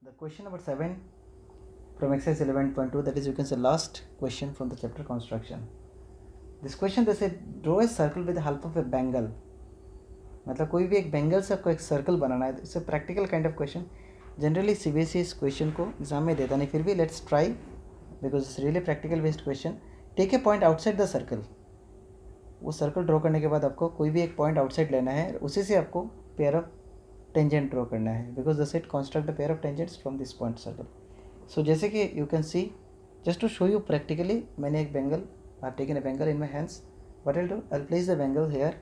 the question number 7 from exercise 11.2, that is you can say last question from the chapter construction. This question they say draw a circle with the help of a bangle. मतलब कोई भी एक bangle से आपको एक circle बनाना है. It's a practical kind of question. Generally CBSE इस क्वेश्चन को एग्जाम में देता नहीं, फिर भी let's try because it's really practical based question. Take a point outside the circle. वो सर्कल ड्रॉ करने के बाद आपको कोई भी एक पॉइंट आउटसाइड लेना है, उसी से आपको पेयर ऑफ टेंजेंट ड्रॉ करना है because the set construct a pair of tangents from this point circle. So जैसे कि you can see just to show you practically, मैंने एक bangle, I have taken a bangle in my hands. What will do, I place the bangle here.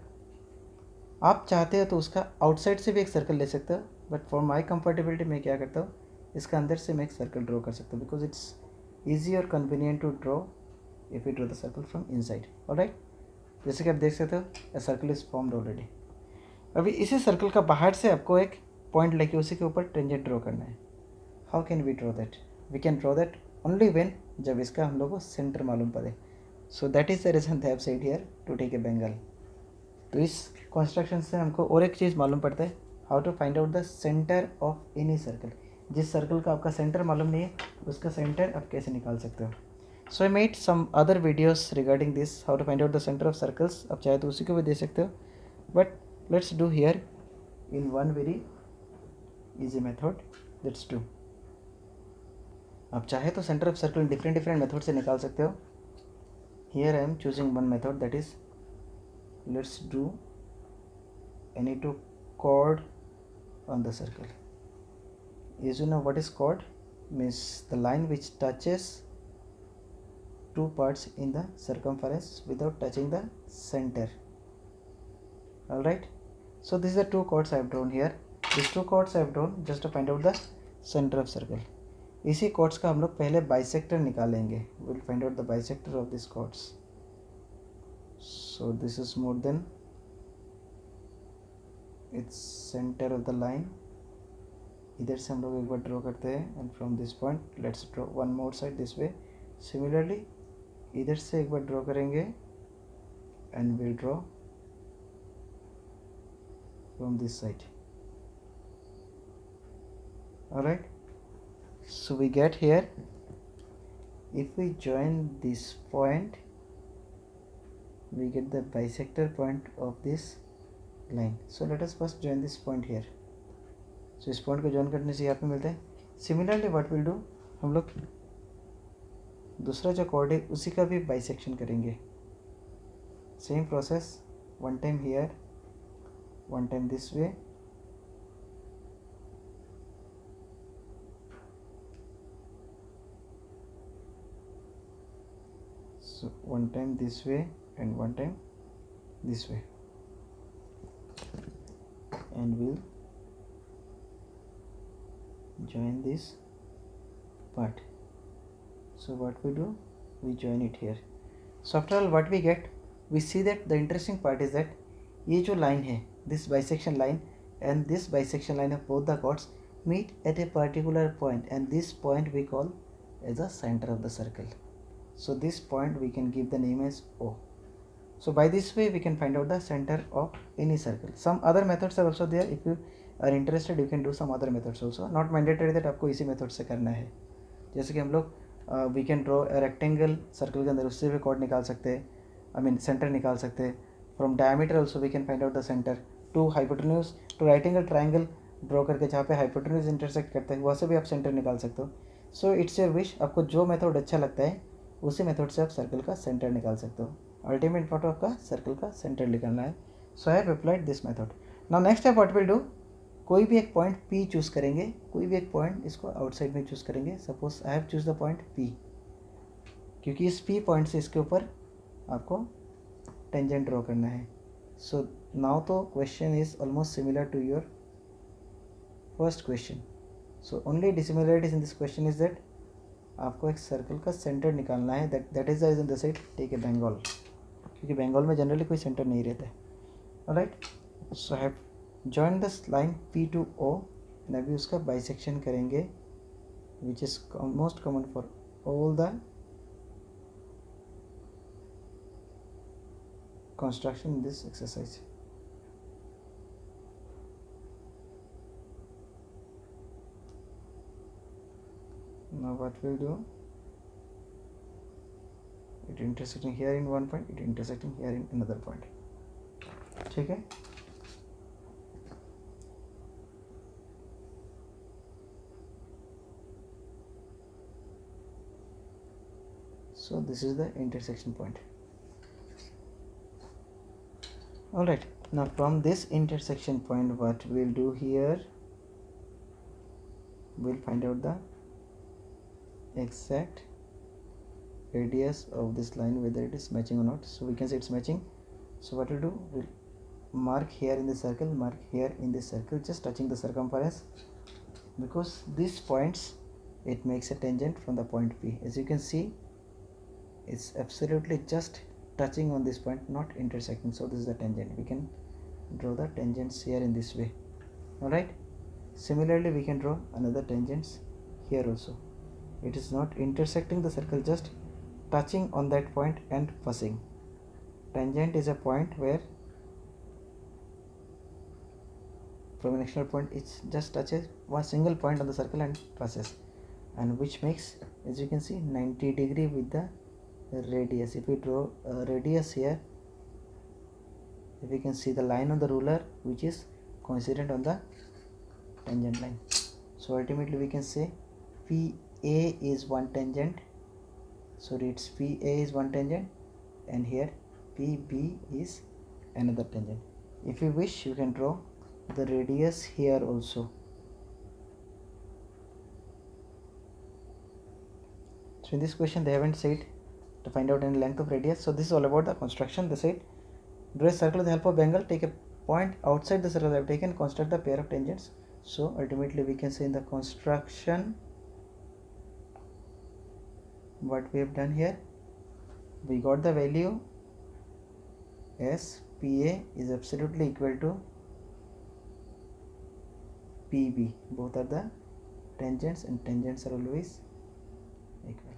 आप चाहते हो तो उसका outside से भी एक सर्कल ले सकते हो, बट फॉर माई कंफर्टेबिलिटी मैं क्या करता हूँ, इसका अंदर से मैं एक सर्कल ड्रॉ कर सकता हूँ बिकॉज इट्स ईजी और convenient to draw if you draw the circle from inside. Alright, जैसे कि आप देख सकते हो a circle is formed already. अभी इसी सर्कल का बाहर से आपको एक पॉइंट लेके उसी के ऊपर टेंजेंट ड्रॉ करना है. How can we draw that? We can draw that only when, जब इसका हम लोग को सेंटर मालूम पड़े. So that is the reason they have said here to take a bangle. तो इस कंस्ट्रक्शन से हमको और एक चीज़ मालूम पड़ता है, how to find out the centre of any circle. जिस सर्कल का आपका सेंटर मालूम नहीं है, उसका सेंटर आप कैसे निकाल सकते हो. So I made some other videos regarding this, how to find out the centre of circles. आप चाहे तो उसी को भी दे सकते हो, but let's do here in one very easy method. Let's do. आप चाहे तो centre of circle different method से निकाल सकते हो. Here I am choosing one method, that is let's do any two chord on the circle. As you know what is chord means, the line which touches two parts in the circumference without touching the center. All right, so these are two chords I have drawn here. These two chords I have drawn just to find out the center of circle. इसी chords का हम लोग पहले bisector निकालेंगे. We will find out the bisector of these chords. So this is more than its center of the line. इधर से हम लोग एक बार ड्रॉ करते हैं and from this point let's draw one more side this way. Similarly इधर से एक बार ड्रॉ करेंगे and will draw from this side. Alright, so we get here, if we join this point we get the bisector point of this line. So let us first join this point here. So इस point को join करने से यहाँ पे मिलता है. Similarly what will do, हम लोग दूसरा जो कॉर्ड है उसी का भी बाइसेक्शन करेंगे. Same process, one time here, one time this way. So one time this way and one time this way, and we'll join this part. So what we do, we join it here. So after all what we get, we see that the interesting part is that ये जो line है, this bisection line and this bisection line of both the chords meet at a particular point, and this point we call as the center of the circle. So this point we can give the name as O. So by this way we can find out the center of any circle. Some other methods are also there. If you are interested you can do some other methods also. Not mandatory that आपको इसी method से करना है. जैसे कि हम लोग we can draw a rectangle circle के अंदर, उससे भी कॉर्ड निकाल सकते हैं, I mean सेंटर निकाल सकते हैं. From diameter also we can find out the center. To hypotenuse, to right angle triangle draw करके जहाँ पे हाइपोटेन्यूज इंटरसेक्ट करते हैं वहाँ से भी आप सेंटर निकाल सकते हो. सो इट्स योर विश, आपको जो मेथड अच्छा लगता है उसी मेथड से आप सर्कल का सेंटर निकाल सकते हो. अल्टीमेट इम्पोर्टेंट आपका सर्कल का सेंटर निकालना है. So I have applied this method. Now next step what will do, कोई भी एक पॉइंट P चूज़ करेंगे, कोई भी एक पॉइंट इसको आउटसाइड में चूज़ करेंगे. Suppose I have choose the point P, क्योंकि इस P पॉइंट से इसके ऊपर आपको टेंजेंट ड्रॉ करना है. सो नाउ तो question is almost similar to your first question. So only dissimilarities in this question is that आपको एक सर्कल का सेंटर निकालना है. That is the reason the side take a bangle, क्योंकि bangle में जनरली कोई centre नहीं रहता है. Alright, so have join this line P to O and अभी उसका बाइसेक्शन करेंगे which is most common for all the construction in this exercise. Now what we'll do, it intersecting here in one point, it intersecting here in another point. ठीक है. So this is the intersection point. Alright, now from this intersection point, what we'll do here, we'll find out the exact radius of this line, whether it is matching or not. So we can say it's matching. So what we'll do, we'll mark here in the circle, mark here in this circle, just touching the circumference, because these points, it makes a tangent from the point P. As you can see, it's absolutely just touching on this point, not intersecting. So this is the tangent. We can draw the tangents here in this way. Alright, similarly we can draw another tangents here also. It is not intersecting the circle, just touching on that point and passing. Tangent is a point where from an external point it just touches one single point on the circle and passes, and which makes, as you can see, 90 degree with the radius. If we draw a radius here, if we can see the line on the ruler which is coincident on the tangent line. So ultimately we can say PA is one tangent, so it's PA is one tangent, and here PB is another tangent. If you wish, you can draw the radius here also. So in this question they haven't said to find out any length of radius. So this is all about the construction. They said draw a circle with the help of angle, take a point outside the circle they have taken, construct the pair of tangents. So ultimately we can say in the construction, what we have done here, we got the value as PA is absolutely equal to PB. Both are the tangents, and tangents are always equal.